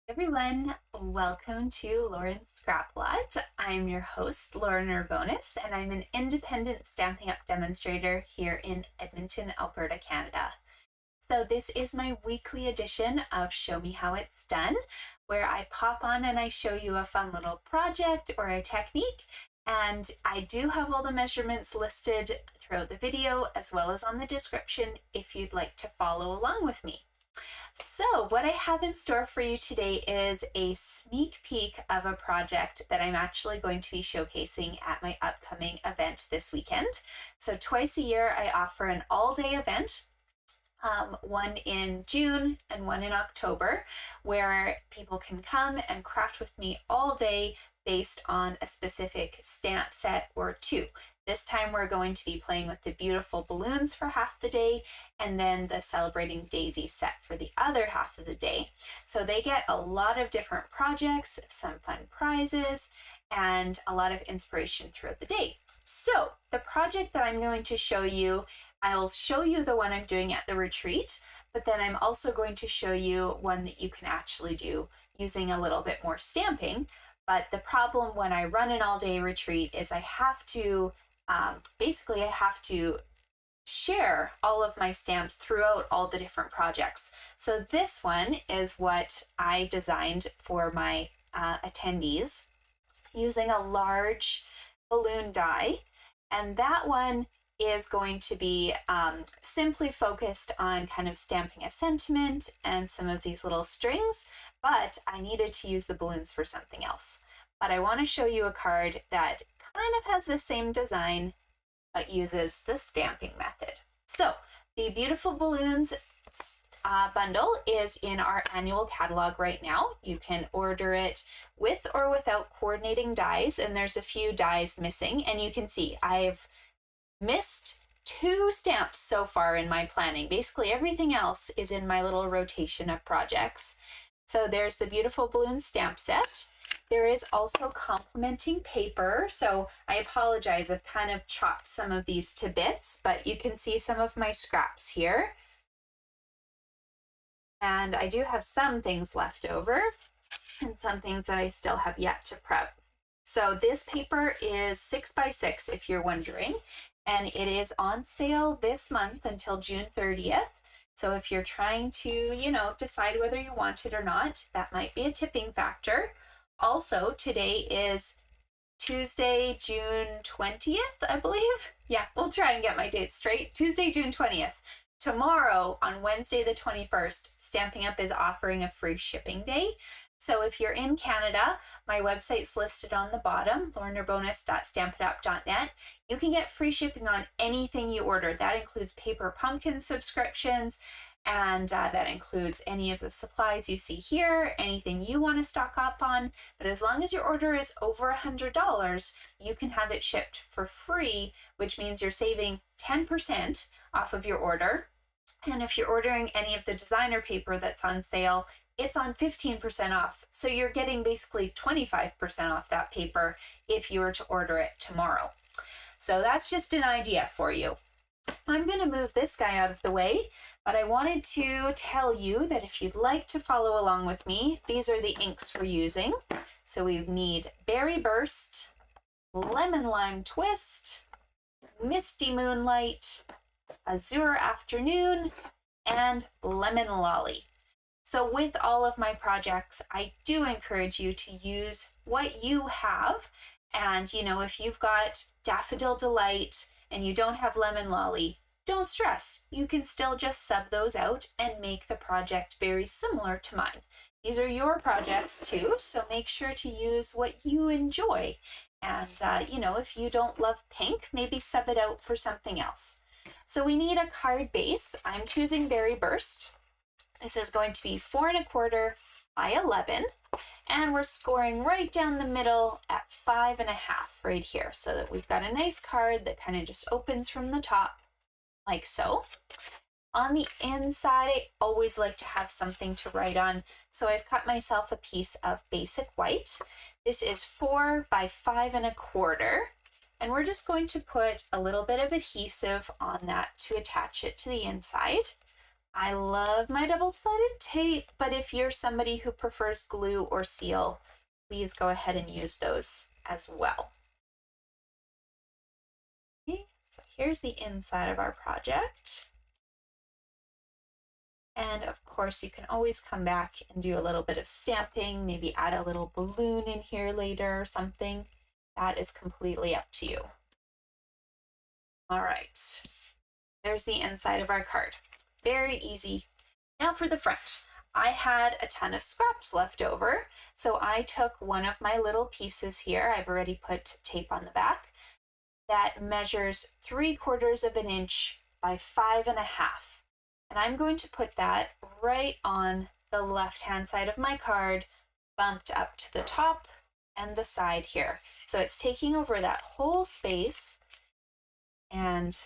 Everyone, welcome to Lauren's Scrap Lot. I'm your host, Lauren Urbonis, and I'm an independent Stampin' Up! Demonstrator here in Edmonton, Alberta, Canada. So this is my weekly edition of Show Me How It's Done, where I pop on and I show you a fun little project or a technique. And I do have all the measurements listed throughout the video as well as on the description if you'd like to follow along with me. So what I have in store for you today is a sneak peek of a project that I'm actually going to be showcasing at my upcoming event this weekend. So twice a year I offer an all-day event, one in June and one in October, where people can come and craft with me all day based on a specific stamp set or two. This time we're going to be playing with the beautiful balloons for half the day and then the Celebrating Daisy set for the other half of the day. So they get a lot of different projects, some fun prizes, and a lot of inspiration throughout the day. So the project that I'm going to show you, I'll show you the one I'm doing at the retreat, but then I'm also going to show you one that you can actually do using a little bit more stamping. But the problem when I run an all-day retreat is I have to basically I have to share all of my stamps throughout all the different projects. So this one is what I designed for my attendees using a large balloon die, and that one is going to be simply focused on kind of stamping a sentiment and some of these little strings, but I needed to use the balloons for something else. But I want to show you a card that kind of has the same design but uses the stamping method. So the Beautiful Balloons bundle is in our annual catalog right now. You can order it with or without coordinating dies, and there's a few dies missing, and you can see I've missed 2 stamps so far in my planning. Basically everything else is in my little rotation of projects. So there's the Beautiful Balloons stamp set. There is also complementing paper, so I apologize, I've kind of chopped some of these to bits, but you can see some of my scraps here. And I do have some things left over and some things that I still have yet to prep. So this paper is 6x6 if you're wondering, and it is on sale this month until June 30th. So if you're trying to, decide whether you want it or not, that might be a tipping factor. Also, today is Tuesday, June 20th, I believe. Yeah, we'll try and get my dates straight. Tuesday, June 20th. Tomorrow, on Wednesday the 21st, Stampin' Up! Is offering a free shipping day. So if you're in Canada, my website's listed on the bottom, laurenerbonis.stampinup.net. You can get free shipping on anything you order. That includes Paper Pumpkin subscriptions, and that includes any of the supplies you see here, anything you want to stock up on. But as long as your order is over $100, you can have it shipped for free, which means you're saving 10% off of your order. And if you're ordering any of the designer paper that's on sale, it's on 15% off. So you're getting basically 25% off that paper if you were to order it tomorrow. So that's just an idea for you. I'm going to move this guy out of the way, but I wanted to tell you that if you'd like to follow along with me, these are the inks we're using. So we need Berry Burst, Lemon Lime Twist, Misty Moonlight, Azure Afternoon, and Lemon Lolly. So with all of my projects, I do encourage you to use what you have. And, if you've got Daffodil Delight and you don't have Lemon Lolly, don't stress. You can still just sub those out and make the project very similar to mine. These are your projects too, so make sure to use what you enjoy. And, if you don't love pink, maybe sub it out for something else. So we need a card base. I'm choosing Berry Burst. This is going to be 4 1/4 by 11, and we're scoring right down the middle at 5 1/2 right here, so that we've got a nice card that kind of just opens from the top like so. On the inside, I always like to have something to write on, so I've cut myself a piece of basic white. This is 4 by 5 1/4, and we're just going to put a little bit of adhesive on that to attach it to the inside. I love my double-sided tape, but if you're somebody who prefers glue or seal, please go ahead and use those as well. Okay, so here's the inside of our project. And of course, you can always come back and do a little bit of stamping, maybe add a little balloon in here later or something. That is completely up to you. All right, there's the inside of our card. Very easy. Now for the front. I had a ton of scraps left over, so I took one of my little pieces here. I've already put tape on the back that measures 3/4 of an inch by 5.5. And I'm going to put that right on the left-hand side of my card, bumped up to the top and the side here. So it's taking over that whole space. And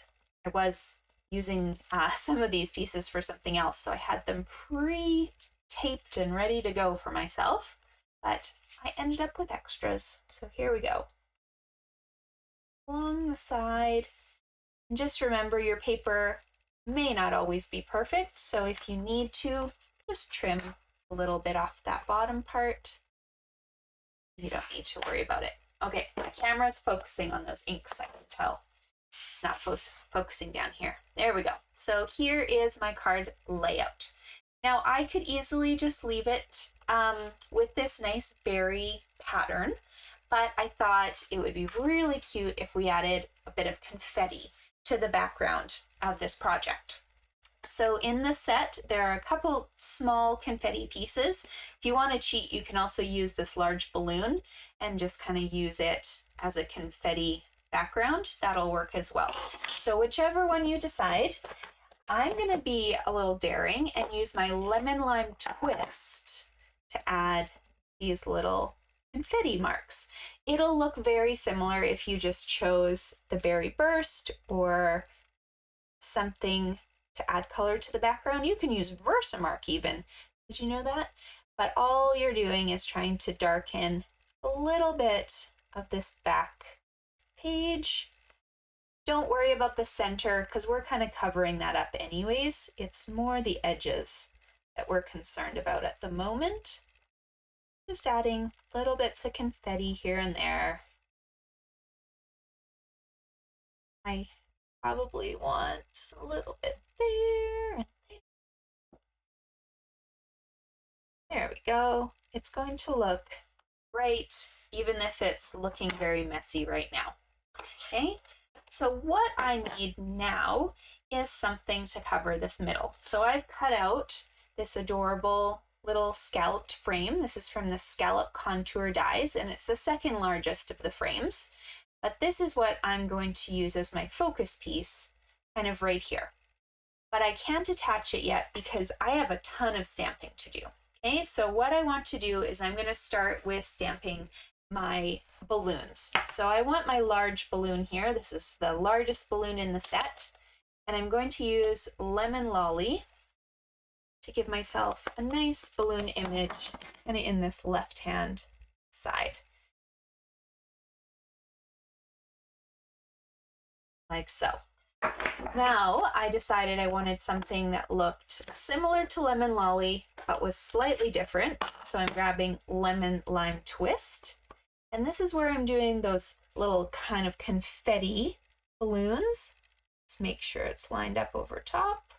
I was using some of these pieces for something else, so I had them pre-taped and ready to go for myself, but I ended up with extras. So here we go. Along the side, and just remember your paper may not always be perfect, so if you need to, just trim a little bit off that bottom part. You don't need to worry about it. Okay, my camera's focusing on those inks, I can tell. It's not focusing down here. There we go. So here is my card layout. Now I could easily just leave it with this nice berry pattern, but I thought it would be really cute if we added a bit of confetti to the background of this project. So in the set, there are a couple small confetti pieces. If you want to cheat, you can also use this large balloon and just kind of use it as a confetti background. That'll work as well. So whichever one you decide, I'm going to be a little daring and use my lemon lime twist to add these little confetti marks. It'll look very similar if you just chose the berry burst or something to add color to the background. You can use Versamark even. Did you know that? But all you're doing is trying to darken a little bit of this back page. Don't worry about the center because we're kind of covering that up anyways. It's more the edges that we're concerned about at the moment. Just adding little bits of confetti here and there. I probably want a little bit there and there. There we go. It's going to look right, even if it's looking very messy right now. Okay, so what I need now is something to cover this middle. So I've cut out this adorable little scalloped frame. This is from the Scallop Contour Dies, and it's the second largest of the frames. But this is what I'm going to use as my focus piece, kind of right here. But I can't attach it yet because I have a ton of stamping to do. Okay, so what I want to do is I'm going to start with stamping my balloons. So I want my large balloon here. This is the largest balloon in the set. And I'm going to use Lemon Lolly to give myself a nice balloon image kind of in this left-hand side. Like so. Now I decided I wanted something that looked similar to Lemon Lolly, but was slightly different. So I'm grabbing Lemon Lime Twist. And this is where I'm doing those little kind of confetti balloons. Just make sure it's lined up over top.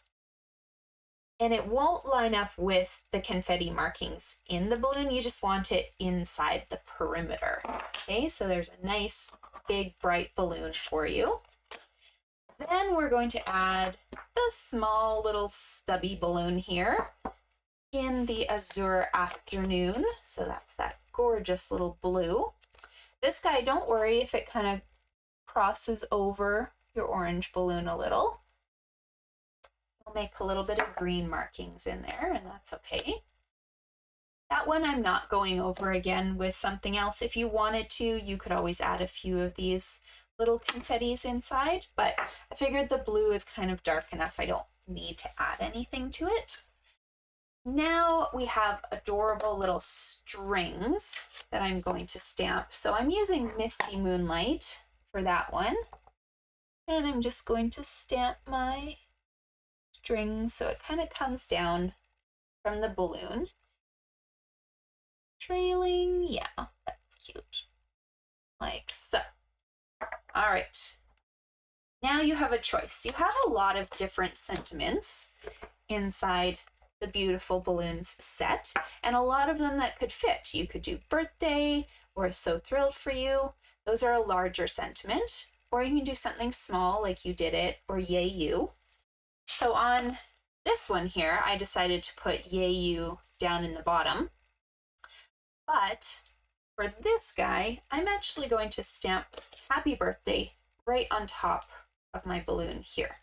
And it won't line up with the confetti markings in the balloon. You just want it inside the perimeter. Okay, so there's a nice big bright balloon for you. Then we're going to add the small little stubby balloon here in the Azure Afternoon. So that's that gorgeous little blue. This guy, don't worry if it kind of crosses over your orange balloon a little. We'll make a little bit of green markings in there, and that's okay. That one I'm not going over again with something else. If you wanted to, you could always add a few of these little confettis inside, but I figured the blue is kind of dark enough. I don't need to add anything to it. Now we have adorable little strings that I'm going to stamp. So I'm using Misty Moonlight for that one. And I'm just going to stamp my string so it kind of comes down from the balloon. Trailing, yeah, that's cute. Like so. All right. Now you have a choice. You have a lot of different sentiments inside the beautiful balloons set, and a lot of them that could fit. You could do birthday or so thrilled for you. Those are a larger sentiment. Or you can do something small like you did it, or yay you. So on this one here, I decided to put yay you down in the bottom. But for this guy, I'm actually going to stamp happy birthday right on top of my balloon here.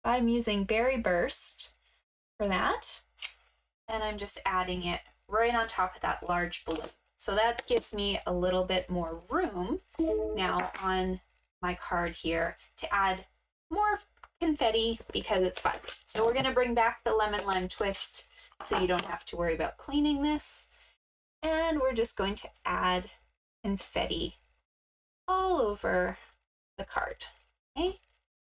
I'm using Berry Burst for that, and I'm just adding it right on top of that large balloon. So that gives me a little bit more room now on my card here to add more confetti because it's fun. So we're going to bring back the lemon lime twist so you don't have to worry about cleaning this. And we're just going to add confetti all over the card. Okay?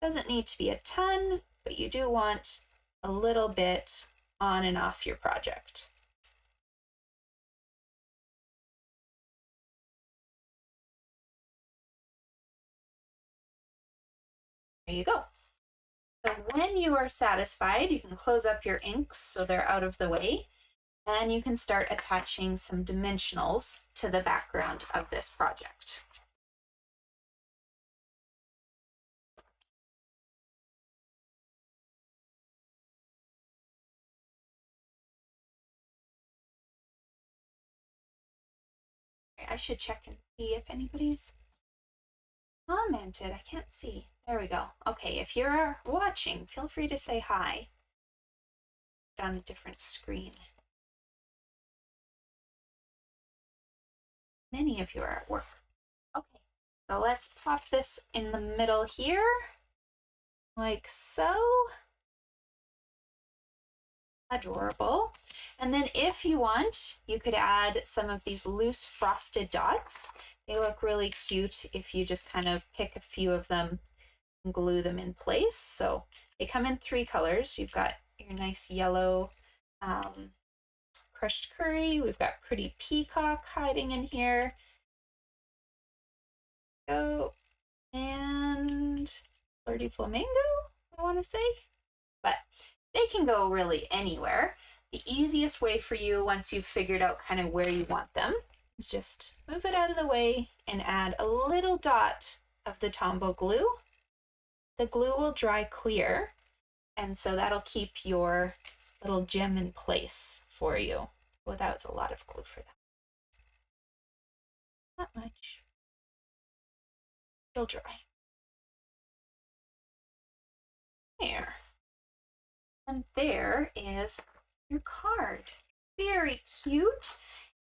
Doesn't need to be a ton, but you do want a little bit on and off your project. There you go. So when you are satisfied, you can close up your inks so they're out of the way, and you can start attaching some dimensionals to the background of this project. I should check and see if anybody's commented. I can't see. There we go. Okay, if you're watching, feel free to say hi. On a different screen. Many of you are at work. Okay, so let's pop this in the middle here, like so. Adorable. And then if you want, you could add some of these loose frosted dots. They look really cute if you just kind of pick a few of them and glue them in place. So they come in 3 colors. You've got your nice yellow crushed curry. We've got pretty peacock hiding in here. Go. And flirty flamingo, I want to say. But they can go really anywhere. The easiest way for you, once you've figured out kind of where you want them, is just move it out of the way and add a little dot of the Tombow glue. The glue will dry clear, and so that'll keep your little gem in place for you. Well, that was a lot of glue for that. Not much. Still dry. There. And there is your card. Very cute.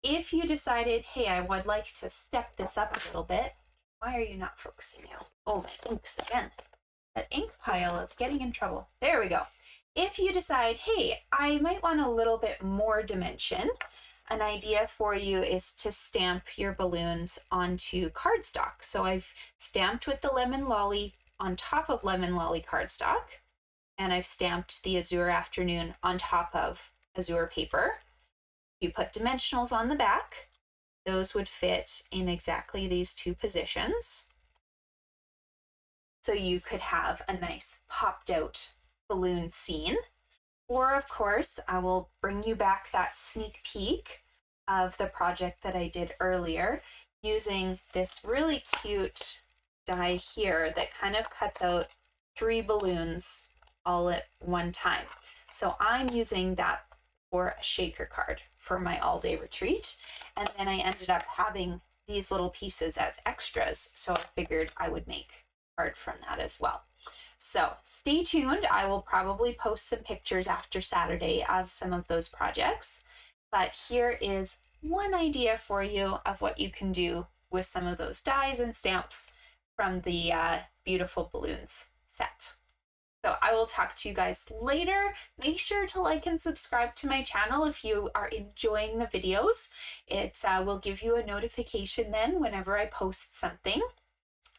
If you decided, hey, I would like to step this up a little bit, why are you not focusing now? Oh, my inks again. That ink pile is getting in trouble. There we go. If you decide, hey, I might want a little bit more dimension, an idea for you is to stamp your balloons onto cardstock. So I've stamped with the Lemon Lolly on top of Lemon Lolly cardstock, and I've stamped the Azure Afternoon on top of Azure paper. You put dimensionals on the back. Those would fit in exactly these 2 positions. So you could have a nice popped out balloon scene. Or of course, I will bring you back that sneak peek of the project that I did earlier using this really cute die here that kind of cuts out 3 balloons all at one time. So I'm using that for a shaker card for my all-day retreat. And then I ended up having these little pieces as extras. So I figured I would make a card from that as well. So stay tuned. I will probably post some pictures after Saturday of some of those projects. But here is one idea for you of what you can do with some of those dies and stamps from the beautiful balloons set. So I will talk to you guys later. Make sure to like and subscribe to my channel if you are enjoying the videos. It will give you a notification then whenever I post something.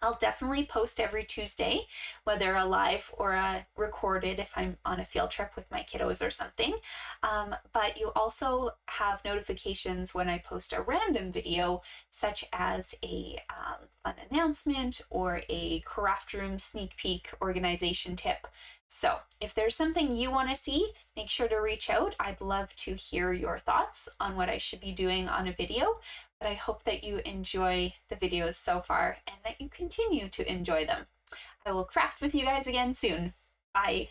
I'll definitely post every Tuesday, whether a live or a recorded if I'm on a field trip with my kiddos or something. But you also have notifications when I post a random video, such as a fun announcement or a craft room sneak peek organization tip. So if there's something you want to see, make sure to reach out. I'd love to hear your thoughts on what I should be doing on a video. But I hope that you enjoy the videos so far and that you continue to enjoy them. I will craft with you guys again soon. Bye.